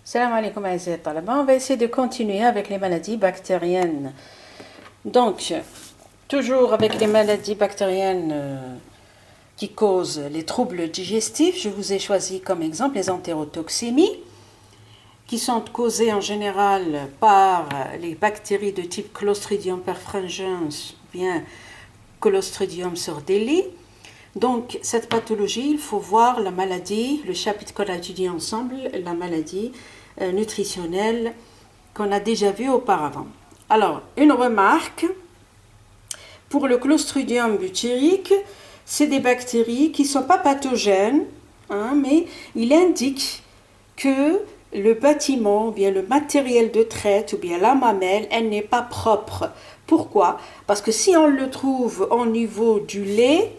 Salam alaikum aïssaï talaba. On va essayer de continuer avec les maladies bactériennes. Donc, toujours avec les maladies bactériennes qui causent les troubles digestifs, je vous ai choisi comme exemple les entérotoxémies, qui sont causées en général par les bactéries de type Clostridium perfringens ou bien Clostridium sordelli. Donc, cette pathologie, il faut voir la maladie, le chapitre qu'on a étudié ensemble, la maladie nutritionnelle qu'on a déjà vue auparavant. Alors, une remarque, pour le Clostridium butyrique, c'est des bactéries qui ne sont pas pathogènes, mais il indique que le bâtiment, ou bien le matériel de traite, ou bien la mamelle, elle n'est pas propre. Pourquoi? Parce que si on le trouve au niveau du lait,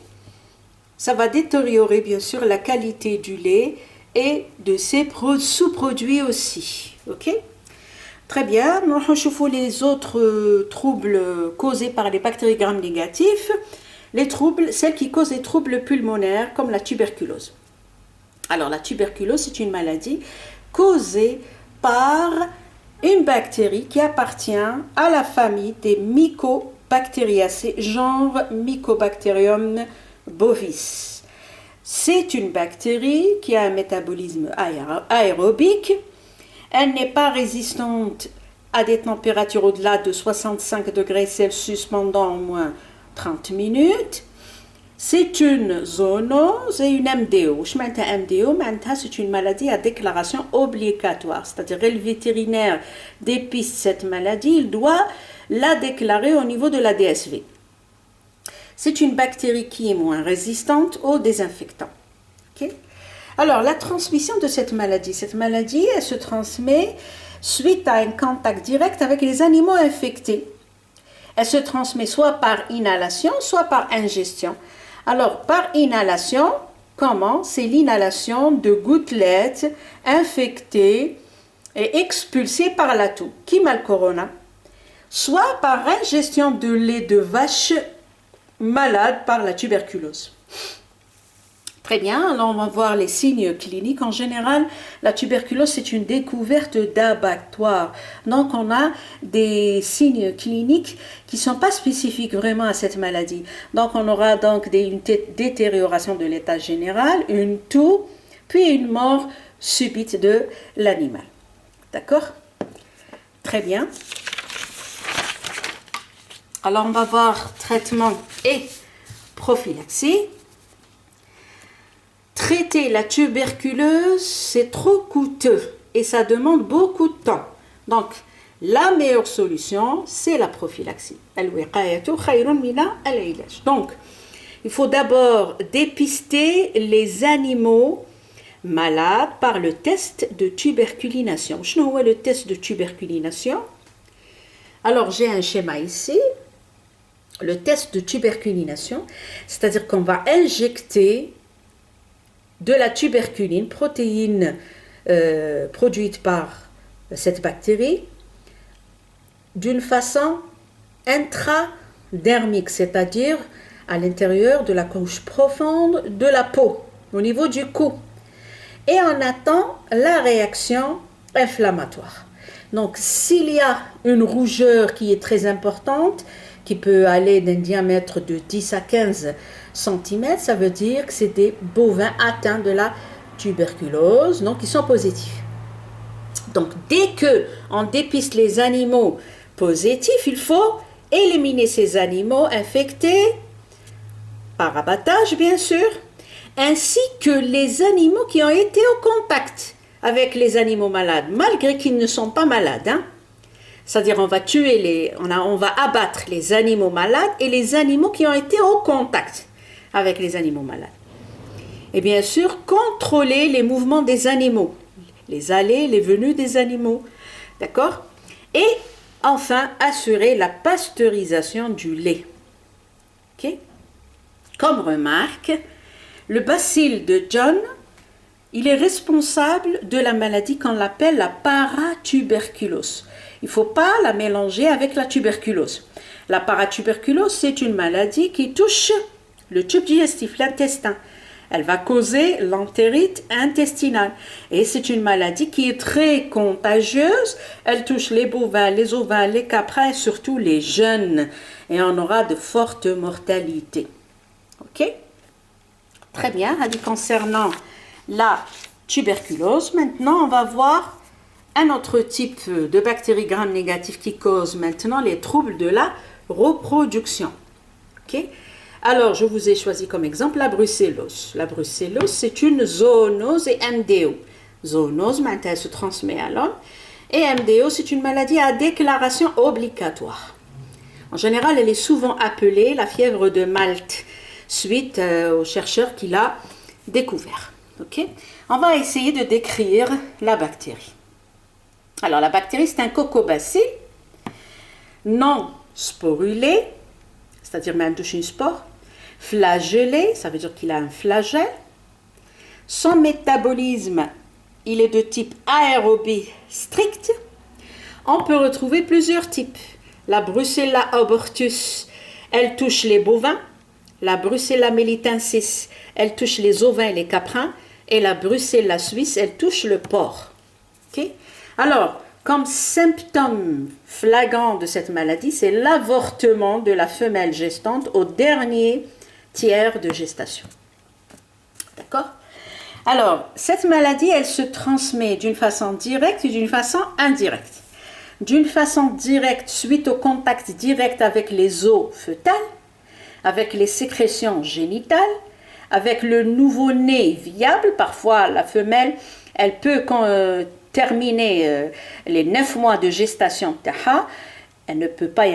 ça va détériorer bien sûr la qualité du lait et de ses sous-produits aussi. Ok? Très bien. Nous allons les autres troubles causés par les bactéries gram négatifs. Les troubles, celles qui causent les troubles pulmonaires comme la tuberculose. Alors la tuberculose, c'est une maladie causée par une bactérie qui appartient à la famille des Mycobacteriaceae, genre Mycobacterium bovis. C'est une bactérie qui a un métabolisme aérobique. Elle n'est pas résistante à des températures au-delà de 65 degrés Celsius pendant au moins 30 minutes. C'est une zoonose et une MDO. Je m'entends MDO, c'est une maladie à déclaration obligatoire. C'est-à-dire que le vétérinaire dépiste cette maladie, il doit la déclarer au niveau de la DSV. C'est une bactérie qui est moins résistante aux désinfectants. Okay? Alors, la transmission de cette maladie, elle se transmet suite à un contact direct avec les animaux infectés. Elle se transmet soit par inhalation, soit par ingestion. Alors, par inhalation, comment? C'est l'inhalation de gouttelettes infectées et expulsées par la toux, qui m'a le corona. Soit par ingestion de lait de vache malade par la tuberculose. Très bien, alors on va voir les signes cliniques. En général, la tuberculose, c'est une découverte d'abattoir. Donc, on a des signes cliniques qui ne sont pas spécifiques vraiment à cette maladie. Donc, on aura donc une détérioration de l'état général, une toux, puis une mort subite de l'animal. D'accord? Très bien. Alors, on va voir traitement et prophylaxie. Traiter la tuberculose, c'est trop coûteux et ça demande beaucoup de temps. Donc, la meilleure solution, c'est la prophylaxie. Donc, il faut d'abord dépister les animaux malades par le test de tuberculination. Je vois le test de tuberculination. Alors, j'ai un schéma ici. Le test de tuberculination, c'est-à-dire qu'on va injecter de la tuberculine, protéine produite par cette bactérie, d'une façon intradermique, c'est-à-dire à l'intérieur de la couche profonde de la peau, au niveau du cou. Et on attend la réaction inflammatoire. Donc, s'il y a une rougeur qui est très importante, qui peut aller d'un diamètre de 10 à 15 cm, ça veut dire que c'est des bovins atteints de la tuberculose, donc ils sont positifs. Donc, dès qu'on dépiste les animaux positifs, il faut éliminer ces animaux infectés par abattage, bien sûr, ainsi que les animaux qui ont été au contact avec les animaux malades, malgré qu'ils ne sont pas malades. C'est-à-dire on va abattre les animaux malades et les animaux qui ont été au contact avec les animaux malades. Et bien sûr, contrôler les mouvements des animaux, les allées, les venues des animaux. D'accord? Et enfin, assurer la pasteurisation du lait. Ok? Comme remarque, le bacille de John, il est responsable de la maladie qu'on appelle la paratuberculose. Il ne faut pas la mélanger avec la tuberculose. La paratuberculose, c'est une maladie qui touche le tube digestif, l'intestin. Elle va causer l'entérite intestinale. Et c'est une maladie qui est très contagieuse. Elle touche les bovins, les ovins, les caprins et surtout les jeunes. Et on aura de fortes mortalités. Ok? Très bien. Concernant la tuberculose, maintenant on va voir un autre type de bactéries gram négatives qui cause maintenant les troubles de la reproduction. Ok? Alors, je vous ai choisi comme exemple la brucellose. La brucellose, c'est une zoonose et MDO. Zoonose, elle se transmet à l'homme. Et MDO, c'est une maladie à déclaration obligatoire. En général, elle est souvent appelée la fièvre de Malte, suite au chercheur qui l'a découvert. Ok? On va essayer de décrire la bactérie. Alors, la bactérie, c'est un cocobacille non sporulé, c'est-à-dire même touche une spore, flagellé, ça veut dire qu'il a un flagelle. Son métabolisme, il est de type aérobie strict. On peut retrouver plusieurs types. La Brucella abortus, elle touche les bovins. La Brucella melitensis, elle touche les ovins et les caprins. Et la Brucella suisse, elle touche le porc. Okay? Alors, comme symptôme flagrant de cette maladie, c'est l'avortement de la femelle gestante au dernier tiers de gestation. D'accord? Alors, cette maladie, elle se transmet d'une façon directe et d'une façon indirecte. D'une façon directe, suite au contact direct avec les os fœtales, avec les sécrétions génitales, avec le nouveau-né viable. Parfois, la femelle, elle peut terminer les 9 mois de gestation taha. Elle ne peut pas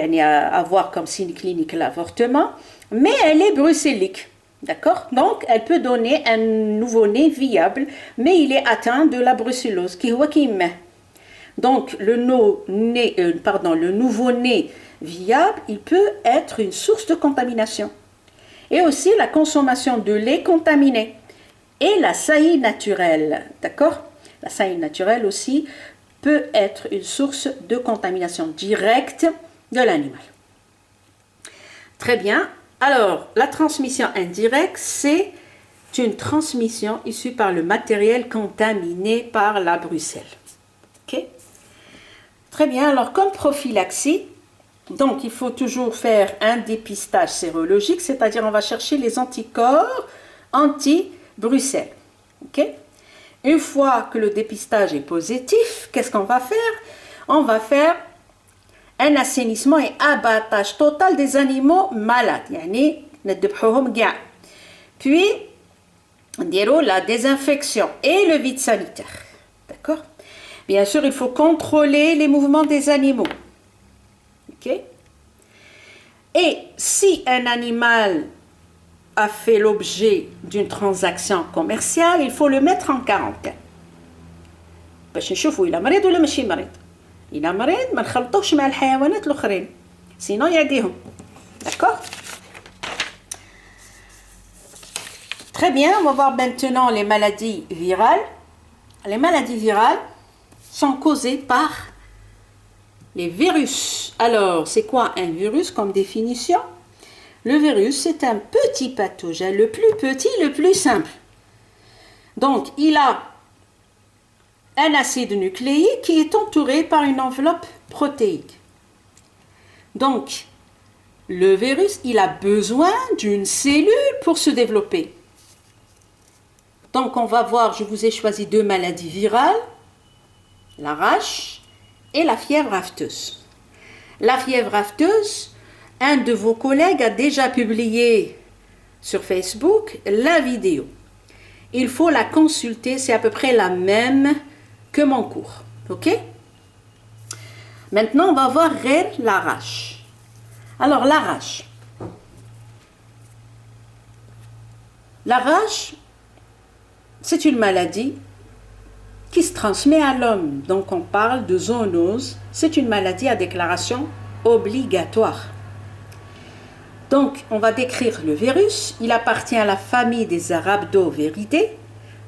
avoir comme signe clinique l'avortement, mais elle est brucellique. D'accord? Donc, elle peut donner un nouveau-né viable, mais il est atteint de la brucellose, qui est donc, le nouveau-né viable, il peut être une source de contamination. Et aussi la consommation de lait contaminé. Et la saillie naturelle, d'accord? La saillie naturelle aussi peut être une source de contamination directe de l'animal. Très bien. Alors, la transmission indirecte, c'est une transmission issue par le matériel contaminé par la brucelle. Ok? Très bien. Alors, comme prophylaxie, donc il faut toujours faire un dépistage sérologique, c'est-à-dire on va chercher les anticorps anti-brucelle. Ok? Une fois que le dépistage est positif, qu'est-ce qu'on va faire? On va faire un assainissement et abattage total des animaux malades. Puis, on dirait la désinfection et le vide sanitaire. D'accord? Bien sûr, il faut contrôler les mouvements des animaux. Ok? Et si un animal a fait l'objet d'une transaction commerciale, il faut le mettre en quarantaine. باش نشوفوا إلا مريض ولا ماشي مريض. إلا مريض ما نخلطوش مع الحيوانات الأخرين. Sinon يعديهم. D'accord? Très bien, on va voir maintenant les maladies virales. Les maladies virales sont causées par les virus. Alors, c'est quoi un virus comme définition? Le virus, c'est un petit pathogène, le plus petit, le plus simple. Donc, il a un acide nucléique qui est entouré par une enveloppe protéique. Donc, le virus, il a besoin d'une cellule pour se développer. Donc, on va voir, je vous ai choisi 2 maladies virales, la rage et la fièvre afteuse. La fièvre afteuse, un de vos collègues a déjà publié sur Facebook la vidéo. Il faut la consulter, c'est à peu près la même que mon cours. Ok? Maintenant, on va voir la rage. Alors, la rage. La rage, c'est une maladie qui se transmet à l'homme. Donc, on parle de zoonose. C'est une maladie à déclaration obligatoire. Donc, on va décrire le virus. Il appartient à la famille des Arabidopteridae,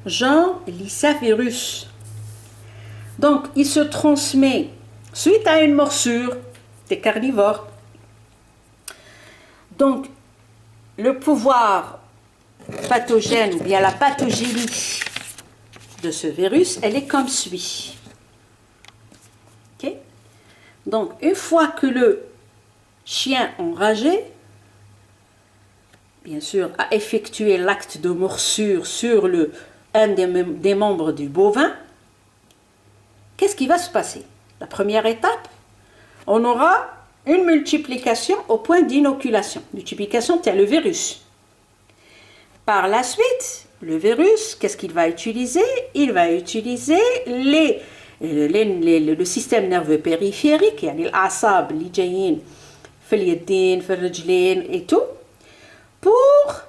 genre Lyssavirus. Donc, il se transmet suite à une morsure des carnivores. Donc, le pouvoir pathogène ou bien la pathogénie de ce virus, elle est comme suit. Ok? Donc, une fois que le chien enragé, bien sûr, a effectué l'acte de morsure sur un des membres du bovin, qu'est-ce qui va se passer? La première étape, on aura une multiplication au point d'inoculation. Multiplication, c'est le virus. Par la suite, le virus, qu'est-ce qu'il va utiliser? Il va utiliser le système nerveux périphérique, يعني الأعصاب اللي جايين في اليدين في الرجلين et tout, pour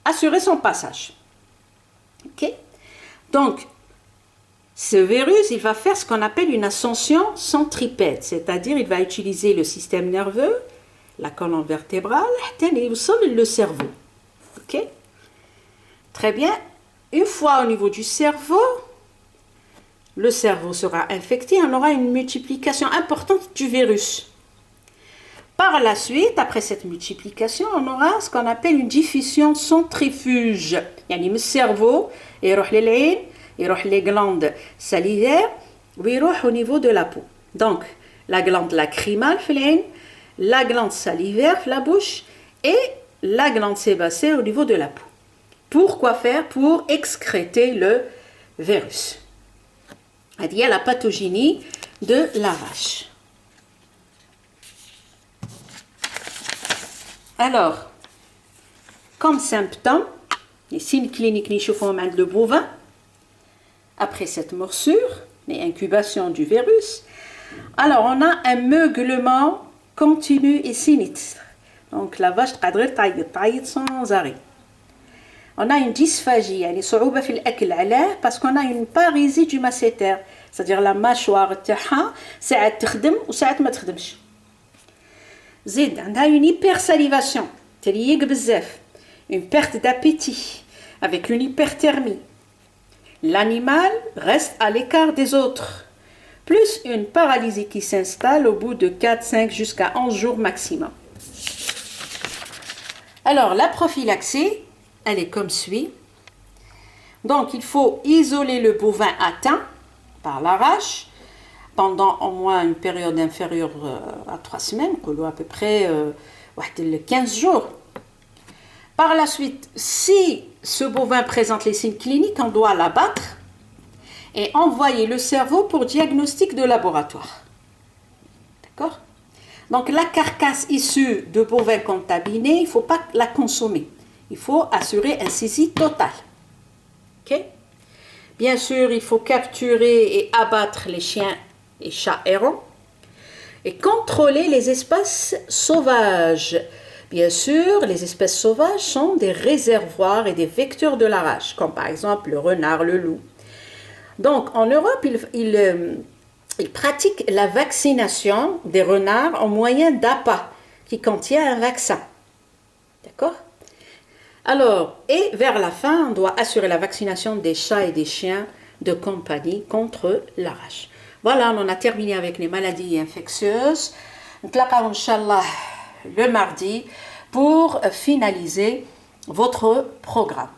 assurer son passage. Ok? Donc, ce virus, il va faire ce qu'on appelle une ascension centripète, c'est-à-dire il va utiliser le système nerveux, la colonne vertébrale, le cerveau. Ok? Très bien. Une fois au niveau du cerveau, le cerveau sera infecté, on aura une multiplication importante du virus. Par la suite, après cette multiplication, on aura ce qu'on appelle une diffusion centrifuge. يعني من الcerveau يروح للعين يروح les glandes salivaires ويروح au niveau de la peau. Donc, la glande lacrymale في العين, la glande salivaire في la bouche et la glande sébacée au niveau de la peau. Pour quoi faire? Pour excréter le virus. Il y a la pathogénie de la vache. Alors, comme symptômes, les signes cliniques نشوفهم عند le bovin, après cette morsure, les incubations du virus, alors on a un meuglement continu et sinistre. Donc la vache تقدر تعيط sans arrêt. On a une dysphagie, يعني صعوبة في الأكل علاه parce qu'on a une parésie du masséter, c'est-à-dire la mâchoire تاعها ساعات تخدم وساعات ما تخدمش. زيد عندها une hypersalivation, تريق بزاف, une perte d'appétit avec une hyperthermie. L'animal reste à l'écart des autres, plus une paralysie qui s'installe au bout de 4, 5 jusqu'à 11 jours maximum. Alors la prophylaxie, elle est comme suit. Donc, il faut isoler le bovin atteint par la rage pendant au moins une période inférieure à 3 semaines, à peu près 15 jours. Par la suite, si ce bovin présente les signes cliniques, on doit l'abattre et envoyer le cerveau pour diagnostic de laboratoire. D'accord? Donc, la carcasse issue de bovins contaminés, il ne faut pas la consommer. Il faut assurer un saisie total. Ok? Bien sûr, il faut capturer et abattre les chiens et chats errants et contrôler les espèces sauvages. Bien sûr, les espèces sauvages sont des réservoirs et des vecteurs de la rage, comme par exemple le renard, le loup. Donc, en Europe, ils pratiquent la vaccination des renards en moyen d'appât qui contient un vaccin. D'accord? Alors, et vers la fin, on doit assurer la vaccination des chats et des chiens de compagnie contre la rage. Voilà, on a terminé avec les maladies infectieuses. نتلاقاو إن شاء الله le mardi pour finaliser votre programme.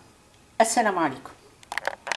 Assalamu alaikum.